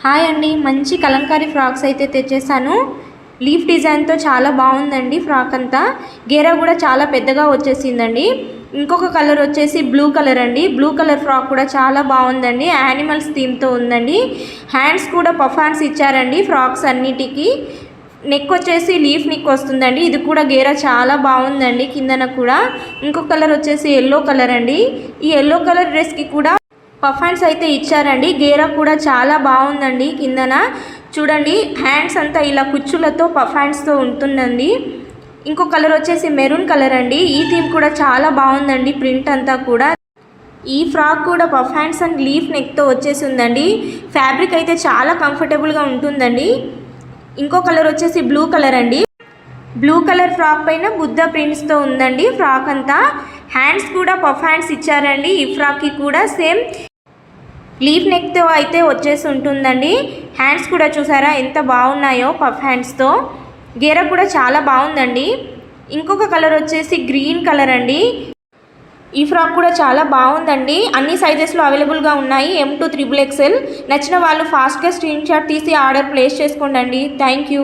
Hi అండి, మంచి Kalamkari frocks అయితే తెచ్చేసాను. లీఫ్ డిజైన్తో చాలా బాగుందండి. ఫ్రాక్ అంతా గేరా కూడా చాలా పెద్దగా వచ్చేసిందండి. ఇంకొక కలర్ వచ్చేసి బ్లూ కలర్ అండి. బ్లూ కలర్ ఫ్రాక్ కూడా చాలా బాగుందండి. యానిమల్స్ థీమ్తో ఉందండి. హ్యాండ్స్ కూడా పఫ్ హ్యాండ్స్ ఇచ్చారండి ఫ్రాక్స్ అన్నిటికీ. నెక్ వచ్చేసి లీఫ్ నెక్ వస్తుందండి. ఇది కూడా గేరా చాలా బాగుందండి. కిందన కూడా ఇంకొక కలర్ వచ్చేసి ఎల్లో కలర్ అండి. ఈ ఎల్లో కలర్ డ్రెస్కి కూడా పఫ్ హ్యాండ్స్ అయితే ఇచ్చారండి. గేరా కూడా చాలా బాగుందండి. కిందన చూడండి, హ్యాండ్స్ అంతా ఇలా కుచ్చులతో పఫ్ హ్యాండ్స్తో ఉంటుందండి. ఇంకో కలర్ వచ్చేసి మెరూన్ కలర్ అండి. ఈ థీమ్ కూడా చాలా బాగుందండి. ప్రింట్ అంతా కూడా ఈ ఫ్రాక్ కూడా పఫ్ హ్యాండ్స్ అండ్ లీఫ్ నెక్తో వచ్చేసి ఉందండి. ఫ్యాబ్రిక్ అయితే చాలా కంఫర్టబుల్గా ఉంటుందండి. ఇంకో కలర్ వచ్చేసి బ్లూ కలర్ అండి. బ్లూ కలర్ ఫ్రాక్ పైన బుద్ధ ప్రింట్స్తో ఉందండి ఫ్రాక్ అంతా. హ్యాండ్స్ కూడా పఫ్ హ్యాండ్స్ ఇచ్చారండి. ఈ ఫ్రాక్కి కూడా సేమ్ లీఫ్ నెక్తో అయితే వచ్చేసి ఉంటుందండి. హ్యాండ్స్ కూడా చూసారా ఎంత బాగున్నాయో పఫ్ హ్యాండ్స్తో. గేర కూడా చాలా బాగుందండి. ఇంకొక కలర్ వచ్చేసి గ్రీన్ కలర్ అండి. ఈ ఫ్రాక్ కూడా చాలా బాగుందండి. అన్ని సైజెస్లో అవైలబుల్గా ఉన్నాయి. M to XXL. నచ్చిన వాళ్ళు ఫాస్ట్గా స్క్రీన్ షాట్ తీసి ఆర్డర్ ప్లేస్ చేసుకోండి. Thank you.